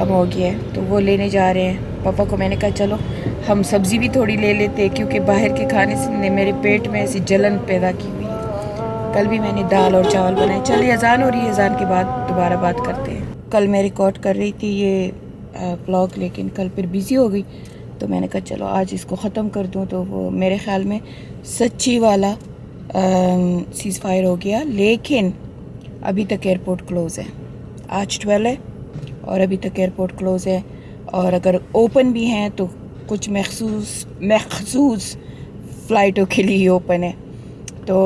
کم ہو گیا ہے تو وہ لینے جا رہے ہیں. پاپا کو میں نے کہا چلو ہم سبزی بھی تھوڑی لے لیتے کیونکہ باہر کے کھانے سے نے میرے پیٹ میں ایسی جلن پیدا کی ہوئی ہے. کل بھی میں نے دال اور چاول بنائے. چلیے اذان ہو رہی ہے, اذان کے بعد دوبارہ بات کرتے ہیں. کل میں ریکارڈ کر رہی تھی یہ ولاگ لیکن کل پھر بزی ہو گئی تو میں نے کہا چلو آج اس کو ختم کر دوں. تو وہ میرے خیال میں سچی والا سیز فائر ہو گیا لیکن ابھی تک ایئرپورٹ کلوز ہے. آج 12 ہے اور ابھی تک ایئرپورٹ کلوز ہے, اور اگر اوپن بھی ہیں تو کچھ مخصوص فلائٹوں کے لیے اوپن ہے. تو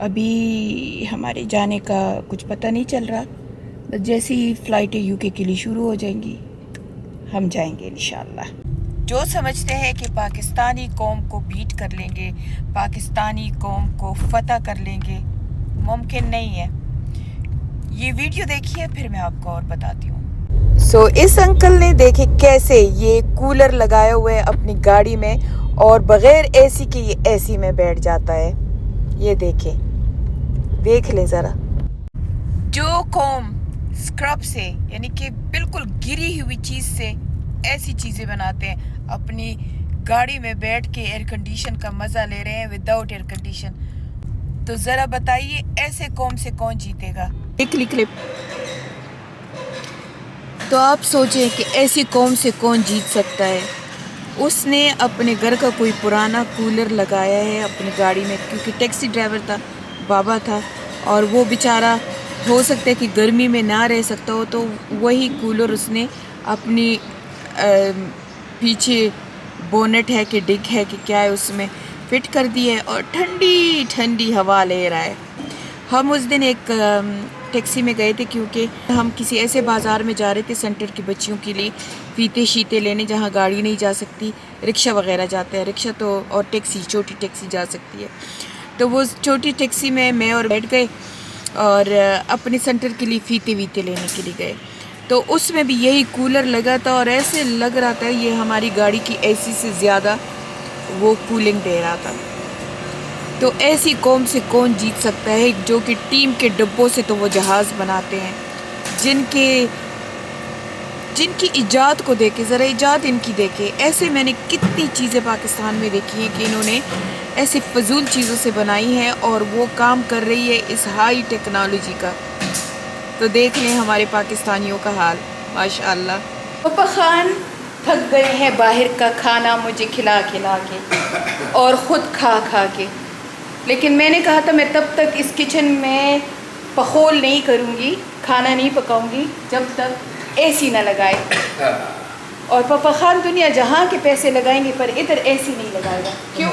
ابھی ہمارے جانے کا کچھ پتہ نہیں چل رہا. جیسی ہی فلائٹیں UK کے لیے شروع ہو جائیں گی ہم جائیں گے انشاءاللہ. جو سمجھتے ہیں کہ پاکستانی قوم کو بیٹ کر لیں گے, پاکستانی قوم کو فتح کر لیں گے, ممکن نہیں ہے. یہ ویڈیو دیکھیے پھر میں آپ کو اور بتاتی ہوں. اس انکل نے دیکھے کیسے یہ کولر لگائے ہوئے اپنی گاڑی میں اور بغیر AC کے یہ AC میں بیٹھ جاتا ہے. یہ دیکھ لے ذرا. جو قوم اسکرب سے یعنی کہ بالکل گری ہوئی چیز سے ایسی چیزیں بناتے ہیں, اپنی گاڑی میں بیٹھ کے ایئر کنڈیشن کا مزہ لے رہے ہیں وداؤٹ ایئر کنڈیشن, تو ذرا بتائیے ایسے قوم سے کون جیتے گا. کلپ تو آپ سوچیں کہ ایسی قوم سے کون جیت سکتا ہے. اس نے اپنے گھر کا کوئی پرانا کولر لگایا ہے اپنی گاڑی میں کیونکہ ٹیکسی ڈرائیور تھا, بابا تھا, اور وہ بیچارہ ہو سکتا ہے کہ گرمی میں نہ رہ سکتا ہو تو وہی کولر اس نے اپنی پیچھے بونٹ ہے کہ ڈگ ہے کہ کیا ہے اس میں فٹ کر دی ہے اور ٹھنڈی ٹھنڈی ہوا لے رہا ہے. ہم اس دن ایک ٹیکسی میں گئے تھے کیونکہ ہم کسی ایسے بازار میں جا رہے تھے سینٹر کی بچیوں کے لیے فیتے شیتے لینے جہاں گاڑی نہیں جا سکتی, رکشہ وغیرہ جاتا ہے. رکشہ تو اور ٹیکسی چھوٹی ٹیکسی جا سکتی ہے. تو وہ چھوٹی ٹیکسی میں اور بیٹھ گئے اور اپنے سینٹر کے لیے فیتے ویتے لینے کے لیے گئے. تو اس میں بھی یہی کولر لگا تھا اور ایسے لگ رہا تھا یہ ہماری گاڑی کی AC سے زیادہ وہ کولنگ دے رہا تھا. تو ایسی قوم سے کون جیت سکتا ہے جو کہ ٹیم کے ڈبوں سے تو وہ جہاز بناتے ہیں, جن کی ایجاد کو دیکھے, ذرا ایجاد ان کی دیکھے. ایسے میں نے کتنی چیزیں پاکستان میں دیکھی ہیں کہ انہوں نے ایسے فضول چیزوں سے بنائی ہیں اور وہ کام کر رہی ہے اس ہائی ٹیکنالوجی کا. تو دیکھ لیں ہمارے پاکستانیوں کا حال ماشاءاللہ. پاپا خان تھک گئے ہیں باہر کا کھانا مجھے کھلا کھلا کے اور خود کھا کے, لیکن میں نے کہا تھا میں تب تک اس کچن میں پخول نہیں کروں گی, کھانا نہیں پکاؤں گی جب تک AC نہ لگائے. اور پاپا خان دنیا جہاں کے پیسے لگائیں گے پر ادھر AC نہیں لگائے گا. کیوں؟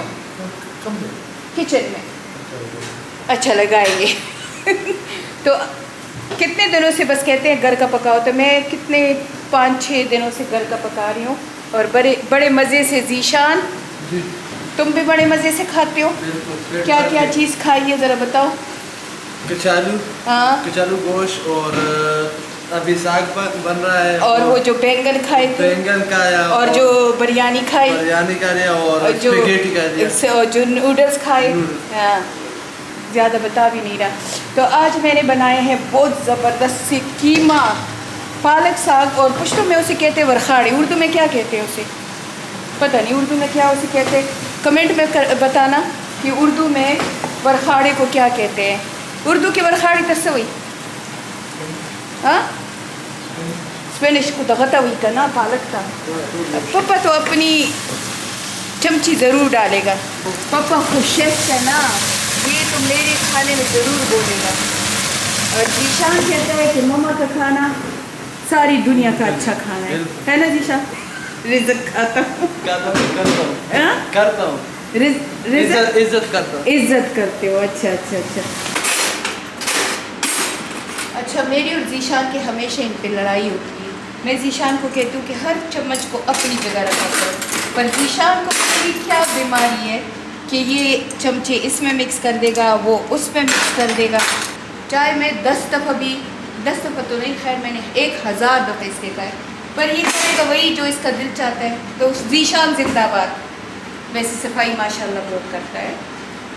کچن میں اچھا لگائیں گے. تو کتنے دنوں سے بس کہتے ہیں گھر کا پکاؤ, تو میں کتنے 5-6 دنوں سے گھر کا پکا رہی ہوں اور بڑے مزے سے. ذیشان تم بھی بڑے مزے سے کھاتے ہو. کیا کیا چیز کھائی ہے ذرا بتاؤ. کچالو, ہاں کچالو گوشت, اور ابھی ساگ بن رہا ہے, اور وہ جو بینگن کھائے تھے, بینگن کھایا, اور جو بریانی کھائی, اور جو نوڈلس کھائے. ہاں زیادہ بتا بھی نہیں رہا. تو آج میں نے بنائے ہیں بہت زبردست سے قیمہ, پالک ساگ, اور پشتو میں اسے کہتے ہیں ورخاڑی. اردو میں کیا کہتے ہیں اسے پتہ نہیں, اردو میں کیا اسے کہتے ہیں کمنٹ میں بتانا کہ اردو میں ورخاڑے کو کیا کہتے ہیں. اردو کی ورخاڑی تسوی, ہاں اسپینش کو دغتا ہوئی کا نا پالک تھا. پپا تو اپنی چمچی ضرور ڈالے گا. پپا خوش ہے نا, یہ تو میرے کھانے میں ضرور بولے گا. اور ذیشان کہتا ہے کہ مما کا کھانا ساری دنیا کا اچھا کھانا ہے نا ذیشان. رزق کھاتا کرتا ہوں, عزت کرتے ہو. اچھا میری اور ذیشان کے ہمیشہ ان پہ لڑائی ہوتی ہے. میں ذیشان کو کہتی ہوں کہ ہر چمچ کو اپنی جگہ رکھا کرو, پر ذیشان کو پتہ کیا بیماری ہے کہ یہ چمچے اس میں مکس کر دے گا, وہ اس میں مکس کر دے گا. چاہے میں 10 دفعہ تو نہیں, خیر میں نے 1000 دفعہ اس کے کہا, پر یہ کرے گا وہی جو اس کا دل چاہتا ہے. تو ذیشان زندہ باد. ویسے صفائی ماشاءاللہ بہت کرتا ہے,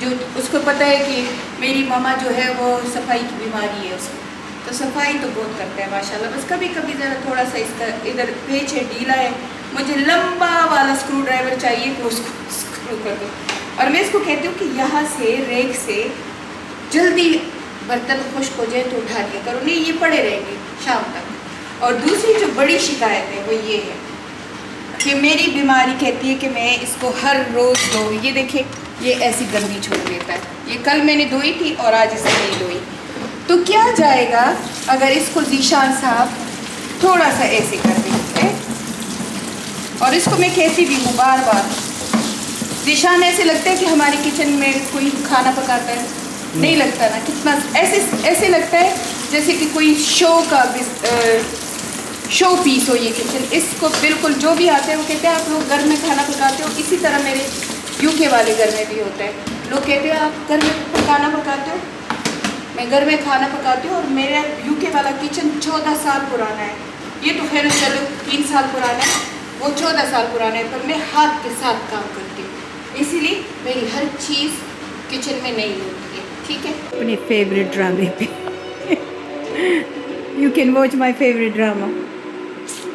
جو اس کو پتہ ہے کہ میری ماما جو ہے وہ صفائی کی بیماری ہے اس کو. تو صفائی تو بہت کرتا ہے ماشاءاللہ. بس کبھی کبھی ذرا تھوڑا سا اس کا ادھر پیچ ہے ڈھیلا ہے, مجھے لمبا والا اسکرو ڈرائیور چاہیے کہ اس کو اسکرو کر دو. اور میں اس کو کہتی ہوں کہ یہاں سے ریک سے جلدی برتن خشک ہو جائے تو اٹھا دیا کرو, نہیں یہ پڑے رہیں گے شام تک. اور دوسری جو بڑی شکایت ہے وہ یہ ہے کہ میری بیماری کہتی ہے کہ میں اس کو ہر روز دھوؤں. یہ دیکھیں یہ ایسی گندی چھوڑ دیتا ہے. یہ کل میں نے دھوئی تھی اور آج اس نے نہیں دھوئی. تو کیا جائے گا اگر اس کو ذیشان صاحب تھوڑا سا ایسے کر دیں. اور اس کو میں کہتی بھی ہوں بار بار, ذیشان ایسے لگتا ہے کہ ہماری کچن میں کوئی کھانا پکاتا ہے, نہیں لگتا نا. کتنا ایسے لگتا ہے جیسے کہ کوئی شو پیس ہو یہ کچن. اس کو بالکل جو بھی آتے ہیں وہ کہتے ہیں آپ لوگ گھر میں کھانا پکاتے ہو. اسی طرح میرے یو کے والے گھر میں بھی ہوتا ہے. لوگ کہتے ہیں آپ گھر میں کھانا پکاتے ہو. میں گھر میں کھانا پکاتی ہوں اور میرا یو کے والا کچن 14 سال پرانا ہے. یہ تو خیر چلو 3 سال پرانا ہے, وہ 14 سال پرانا ہے, پر میں ہاتھ کے ساتھ کام کرتی ہوں. اسی لیے میری ہر چیز کچن میں نہیں ہوتی ہے. ٹھیک ہے. اپنے فیوریٹ ڈرامے پہ you can watch my favourite drama.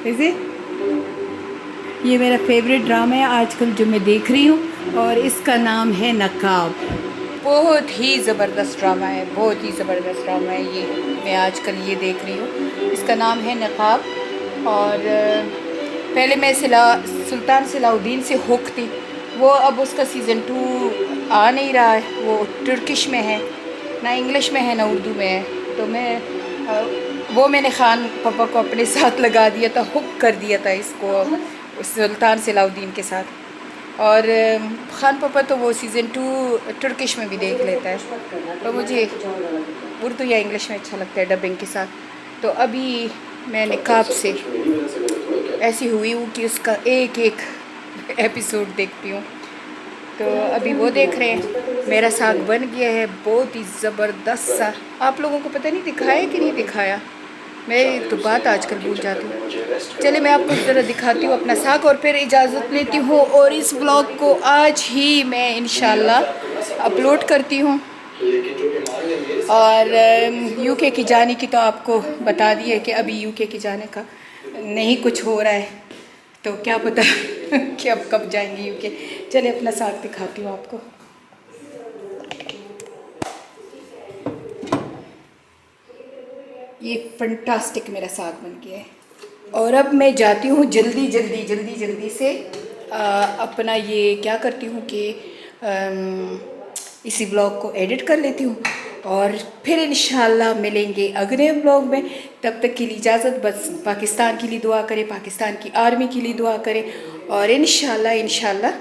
ایسے یہ میرا فیوریٹ ڈرامہ ہے آج کل جو میں دیکھ رہی ہوں, اور اس کا نام ہے نقاب. بہت ہی زبردست ڈرامہ ہے, بہت ہی زبردست ڈرامہ ہے. یہ میں آج کل یہ دیکھ رہی ہوں, اس کا نام ہے نقاب. اور پہلے میں سلطان صلاح الدین سے ہوک تھی, وہ اب اس کا سیزن 2 آ نہیں رہا ہے. وہ ترکش میں ہے, نہ انگلش میں ہے نہ اردو میں ہے. تو میں نے خان پاپا کو اپنے ساتھ لگا دیا تھا, ہوک کر دیا تھا اس کو سلطان صلاح الدین کے ساتھ. اور خان پاپا تو وہ سیزن 2 ترکش میں بھی دیکھ لیتا ہے, تو مجھے اردو یا انگلش میں اچھا لگتا ہے ڈبنگ کے ساتھ. تو ابھی میں نقاب سے ایسی ہوئی ہوں کہ اس کا ایک ایک ایپیسوڈ دیکھتی ہوں. تو ابھی وہ دیکھ رہے ہیں. میرا ساگ بن گیا ہے بہت ہی زبردست سا. آپ لوگوں کو پتہ نہیں دکھایا کہ نہیں دکھایا, میں تو بات آج کل بھول جاتی ہوں. چلے میں آپ کو ذرا دکھاتی ہوں اپنا ساگ اور پھر اجازت لیتی ہوں. اور اس بلاگ کو آج ہی میں انشاءاللہ اپلوڈ کرتی ہوں. اور یو کے کی جانے کی تو آپ کو بتا دی ہے کہ ابھی یو کے کی جانے کا نہیں کچھ ہو رہا ہے, تو کیا پتہ کہ اب کب جائیں گے یو کے. چلے اپنا ساگ دکھاتی ہوں آپ کو. یہ فنٹاسٹک میرا ساگ بن گیا ہے. اور اب میں جاتی ہوں جلدی سے اپنا یہ کیا کرتی ہوں کہ اسی بلاگ کو ایڈٹ کر لیتی ہوں, اور پھر انشاءاللہ ملیں گے اگلے بلاگ میں. تب تک کے لیے اجازت. بس پاکستان کے لیے دعا کریں, پاکستان کی آرمی کے لیے دعا کریں, اور انشاءاللہ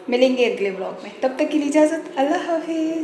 ملیں گے اگلے بلاگ میں. تب تک کے لیے اجازت. اللہ حافظ.